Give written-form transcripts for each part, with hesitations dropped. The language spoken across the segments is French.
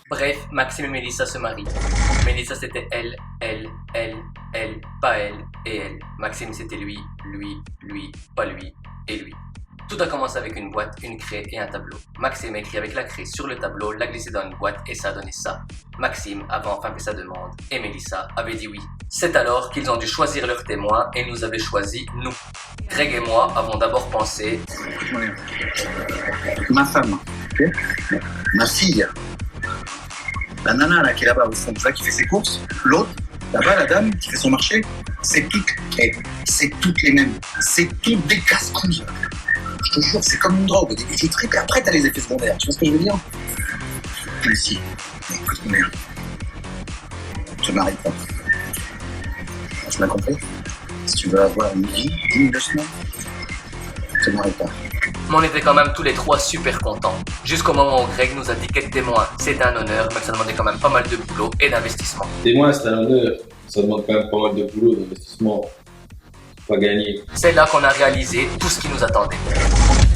Bref, Maxime et Mélissa se marient. Mélissa c'était elle, pas elle et elle. Maxime c'était lui, pas lui et lui. Tout a commencé avec une boîte, une craie et un tableau. Maxime a écrit avec la craie sur le tableau, l'a glissé dans une boîte et ça a donné ça. Maxime avait enfin fait sa demande et Mélissa avait dit oui. C'est alors qu'ils ont dû choisir leurs témoins et nous avaient choisi nous. Greg et moi avons d'abord pensé... Ma femme, okay. Ma fille, la nana là qui est là-bas au fond, tu vois, qui fait ses courses, l'autre, là-bas, la dame qui fait son marché, c'est toutes les mêmes. C'est toutes des casse-couilles. Je te jure, c'est comme une drogue. Au début, tu tripes et après, t'as les effets secondaires. Tu vois ce que je veux dire? Mais si, écoute, merde. Tu m'arrêtes pas. Tu m'as compris? Si tu veux avoir une vie digne de ce nom, tu m'arrêtes pas. Mais on était quand même tous les trois super contents. Jusqu'au moment où Greg nous a dit qu'être témoin, c'était un honneur, mais que ça demandait quand même pas mal de boulot et d'investissement. Témoin, c'est un honneur. Ça demande quand même pas mal de boulot, d'investissement. Pas gagné. C'est là qu'on a réalisé tout ce qui nous attendait.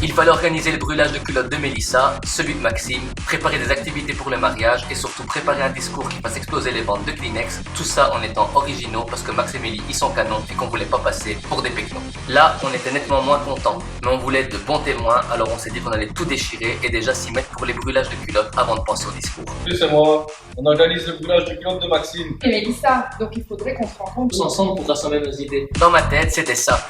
Il fallait organiser le brûlage de culottes de Mélissa, celui de Maxime, préparer des activités pour le mariage et surtout préparer un discours qui fasse exploser les ventes de Kleenex, tout ça en étant originaux parce que Max et Mélie y sont canons et qu'on voulait pas passer pour des pécnos. Là, on était nettement moins contents, mais on voulait être de bons témoins, alors on s'est dit qu'on allait tout déchirer et déjà s'y mettre pour les brûlages de culottes avant de penser au discours. C'est moi, on organise le brûlage de culottes de Maxime. Et Mélissa, donc il faudrait qu'on se rencontre Tous ensemble pour rassembler nos idées. Dans ma tête, c'était ça.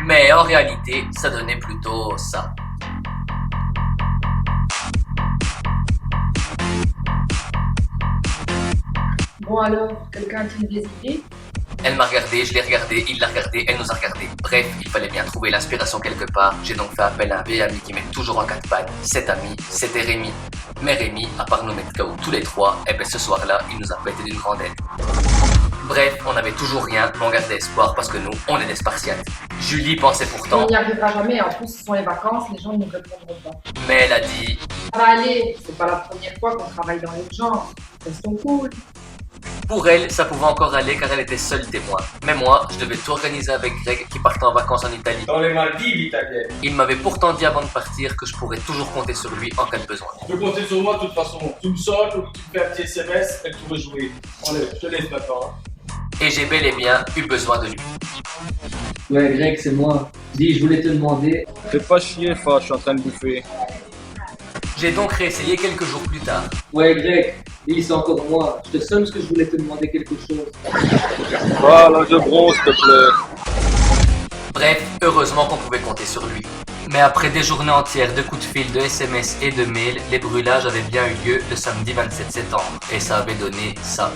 Mais en réalité, ça donnait plutôt ça. Bon alors, quelqu'un a-t-il des idées? Elle m'a regardé, je l'ai regardé, il l'a regardé, elle nous a regardé. Bref, il fallait bien trouver l'inspiration quelque part. J'ai donc fait appel à un vieil ami qui met toujours en cas de panne. Cet ami, c'était Rémi. Mais Rémi, à part nous mettre KO tous les trois, eh ben ce soir-là, il nous a pété d'une grande aide. Bref, on n'avait toujours rien, mais on gardait espoir parce que nous, on est des Spartiates. Julie pensait pourtant... On n'y arrivera jamais, en plus ce sont les vacances, les gens ne nous répondront pas. Mais elle a dit... Ça va aller, c'est pas la première fois qu'on travaille dans l'urgence. Restons cool. Pour elle, ça pouvait encore aller car elle était seule témoin. Mais moi, je devais tout organiser avec Greg qui partait en vacances en Italie. Dans les Maldives italiennes. Il m'avait pourtant dit avant de partir que je pourrais toujours compter sur lui en cas de besoin. Tu peux compter sur moi de toute façon. Tu me sonnes ou tu me fais un petit SMS et tu veux jouer. Allez, je te laisse maintenant. Et j'ai bel et bien eu besoin de lui. Ouais, Greg, c'est moi. Dis, je voulais te demander. Fais pas chier, Fa, je suis en train de bouffer. J'ai donc réessayé quelques jours plus tard. Ouais, Greg, dis, c'est encore moi. Je te sonne parce que je voulais te demander quelque chose. Va, là, de bronze, s'il te plaît. Bref, heureusement qu'on pouvait compter sur lui. Mais après des journées entières de coups de fil, de SMS et de mails, les brûlages avaient bien eu lieu le samedi 27 septembre. Et ça avait donné ça.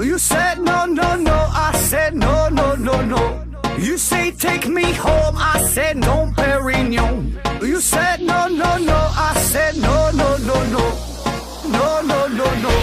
You said no, no, no, I said no, no, no, no. You say take me home, I said no, Perignon. You said no, no, no, I said no, no, no, no. No, no, no, no.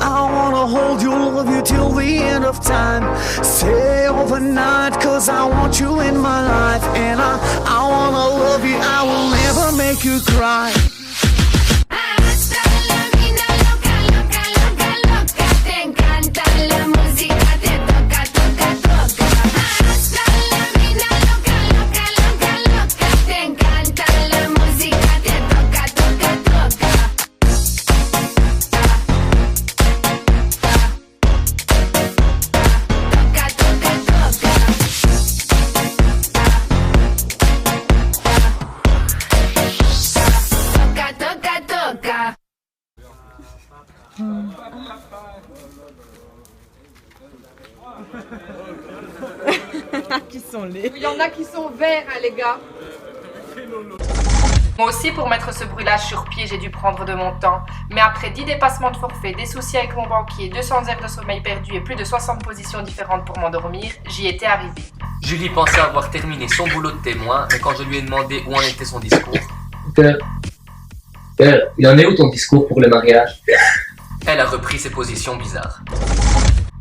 I wanna hold you, love you till the end of time. Stay overnight, cause I want you in my life. And I wanna love you, I will never make you cry. Hasta la vida loca, loca, loca, loca. Te encanta la música, te toca, toca, toca. Hasta la vida loca, loca, loca, loca. Te encanta la música, te toca, toca, toca. Toca, toca, toca. Toca, toca, toca. Qui sont laids. Il y en a qui sont verts, hein, les gars. Moi aussi, pour mettre ce brûlage sur pied, j'ai dû prendre de mon temps. Mais après 10 dépassements de forfait, des soucis avec mon banquier, 200 heures de sommeil perdu et plus de 60 positions différentes pour m'endormir, j'y étais arrivée. Julie pensait avoir terminé son boulot de témoin, mais quand je lui ai demandé où en était son discours, Père, il en est où ton discours pour le mariage? elle a repris ses positions bizarres.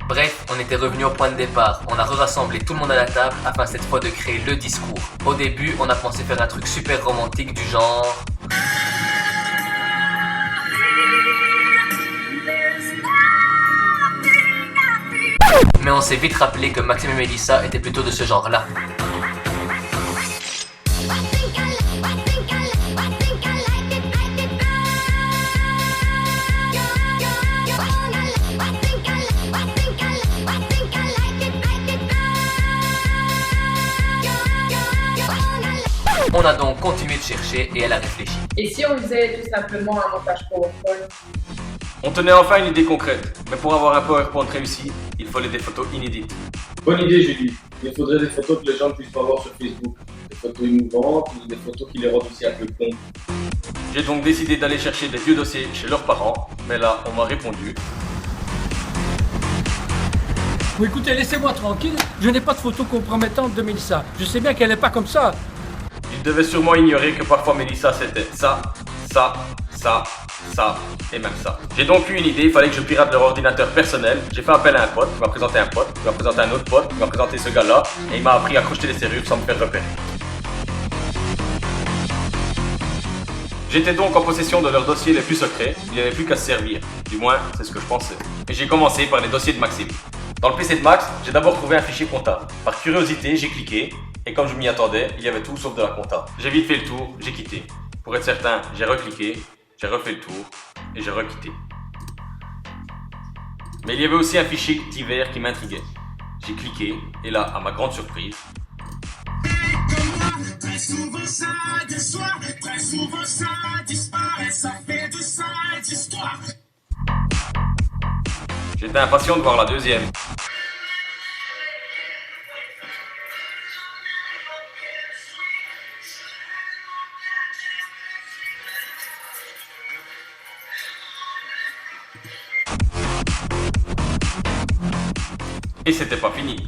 Bref, on était revenu au point de départ. On a rassemblé tout le monde à la table afin cette fois de créer le discours. Au début, on a pensé faire un truc super romantique du genre... Mais on s'est vite rappelé que Maxime et Mélissa étaient plutôt de ce genre-là. On a donc continué de chercher et elle a réfléchi. Et si on faisait tout simplement un montage PowerPoint? On tenait enfin une idée concrète, mais pour avoir un PowerPoint réussi, il fallait des photos inédites. Bonne idée, Julie. Il faudrait des photos que les gens ne puissent pas voir sur Facebook. Des photos émouvantes ou des photos qui les rendent aussi un peu cons. J'ai donc décidé d'aller chercher des vieux dossiers chez leurs parents, mais là, on m'a répondu. Bon, écoutez, laissez-moi tranquille, je n'ai pas de photos compromettantes de Mélissa. Je sais bien qu'elle n'est pas comme ça. Ils devaient sûrement ignorer que parfois Mélissa c'était ça, ça, ça, ça et même ça. J'ai donc eu une idée, il fallait que je pirate leur ordinateur personnel. J'ai fait appel à un pote, qui m'a présenté un pote, qui m'a présenté un autre pote, qui m'a présenté ce gars-là, et il m'a appris à crocheter les serrures sans me faire repérer. J'étais donc en possession de leurs dossiers les plus secrets, il n'y avait plus qu'à se servir. Du moins, c'est ce que je pensais. Et j'ai commencé par les dossiers de Maxime. Dans le PC de Max, j'ai d'abord trouvé un fichier compta. Par curiosité, j'ai cliqué, et comme je m'y attendais, il y avait tout sauf de la compta. J'ai vite fait le tour, j'ai quitté. Pour être certain, j'ai recliqué, j'ai refait le tour, et j'ai requitté. Mais il y avait aussi un fichier divers qui m'intriguait. J'ai cliqué, et là, à ma grande surprise, Très souvent ça déçoit, très souvent ça disparaît, ça fait de ça une histoire. j'étais impatient de voir la deuxième. Et c'était pas fini.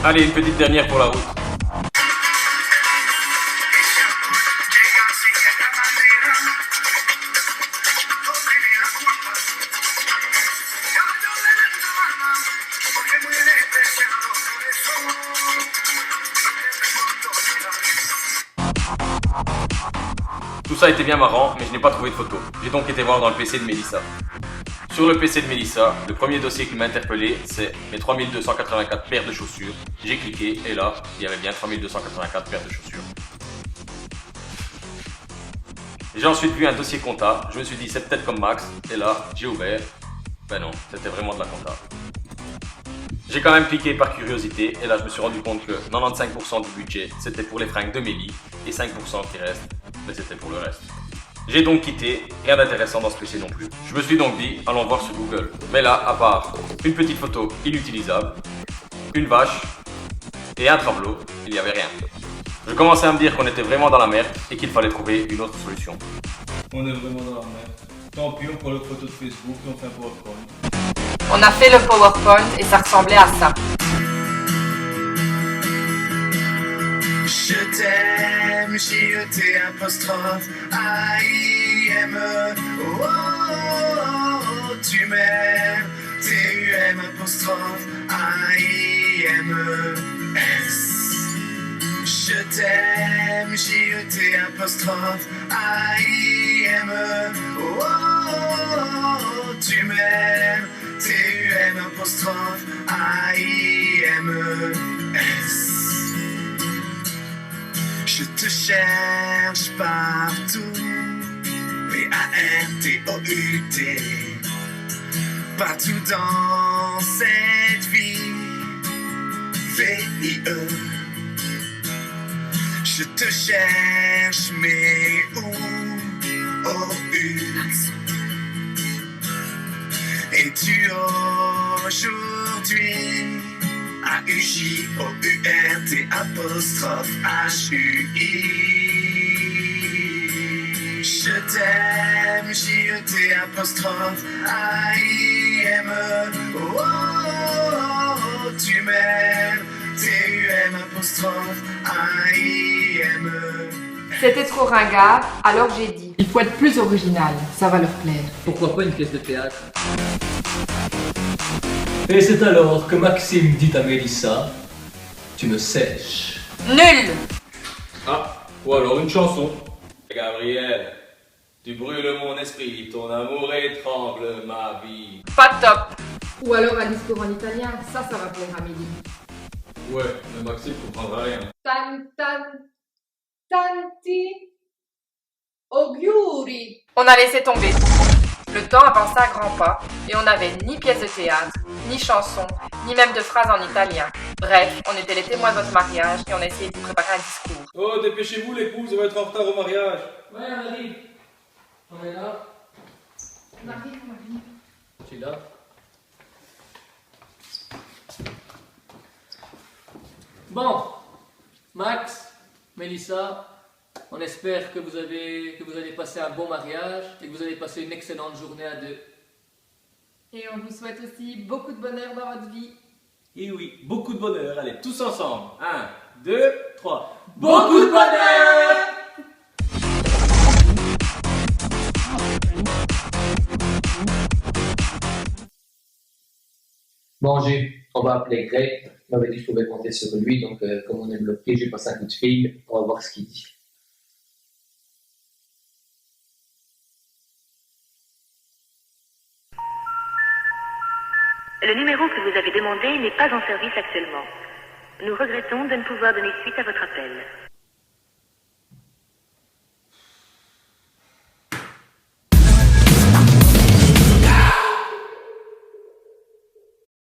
Allez, une petite dernière pour la route. Tout ça était bien marrant, mais je n'ai pas trouvé de photo. J'ai donc été voir dans le PC de Mélissa. Sur le PC de Mélissa, le premier dossier qui m'a interpellé, c'est mes 3284 paires de chaussures. J'ai cliqué et là, il y avait bien 3284 paires de chaussures. J'ai ensuite vu un dossier compta, je me suis dit c'est peut-être comme Max, et là, j'ai ouvert. Ben non, c'était vraiment de la compta. J'ai quand même cliqué par curiosité et là je me suis rendu compte que 95% du budget c'était pour les fringues de Mélie et 5% qui reste, mais c'était pour le reste. J'ai donc quitté, rien d'intéressant dans ce PC non plus. Je me suis donc dit, allons voir sur Google. Mais là, à part une petite photo inutilisable, une vache et un tableau, il n'y avait rien. Je commençais à me dire qu'on était vraiment dans la merde et qu'il fallait trouver une autre solution. On est vraiment dans la merde. Tant pis, on prend le photo de Facebook et on fait un PowerPoint. On a fait le PowerPoint et ça ressemblait à ça. Je t'aime, J-E-T apostrophe A-I-M-E. Oh, oh, oh, tu m'aimes, T-U-M apostrophe A-I-M-E-S. Je t'aime, J-E-T apostrophe A-I-M-E. Oh, oh, oh, tu m'aimes, T-U-M apostrophe A-I-M-E-S. Je te cherche partout, P-A-R-T-O-U-T, partout dans cette vie, V-I-E. Je te cherche, mais où? O-U. Es-tu aujourd'hui? A-U-J-O-U-R-T apostrophe H-U-I. Je t'aime, J-E-T apostrophe A-I-M-E. Oh, oh, oh, tu m'aimes, T-U-M apostrophe A-I-M-E. C'était trop ringard, alors j'ai dit, il faut être plus original, ça va leur plaire. Pourquoi pas une pièce de théâtre? Et c'est alors que Maxime dit à Mélissa, tu me sèches. Nul! Ah, ou alors une chanson. Gabriel, tu brûles mon esprit, ton amour étrangle ma vie. Pas top. Ou alors un discours en italien, ça va plaire à Mélanie. Ouais, mais Maxime comprendra rien. Tanti auguri. On a laissé tomber. Le temps avançait à grands pas et on n'avait ni pièce de théâtre, ni chanson, ni même de phrases en italien. Bref, on était les témoins de votre mariage et on a essayé de vous préparer un discours. Oh, dépêchez-vous l'épouse, on va être en retard au mariage. Ouais, on arrive. On est là. On arrive. Tu es là. Bon, Max, Mélissa, on espère que vous allez passer un bon mariage et que vous allez passer une excellente journée à deux. Et on vous souhaite aussi beaucoup de bonheur dans votre vie. Et oui, beaucoup de bonheur. Allez, tous ensemble. 1, 2, 3. Beaucoup de bonheur! Bon, on va appeler Greg. Il m'avait dit que je pouvais compter sur lui, donc comme on est bloqué, j'ai passé un coup de fil. On va voir ce qu'il dit. Le numéro que vous avez demandé n'est pas en service actuellement. Nous regrettons de ne pouvoir donner suite à votre appel.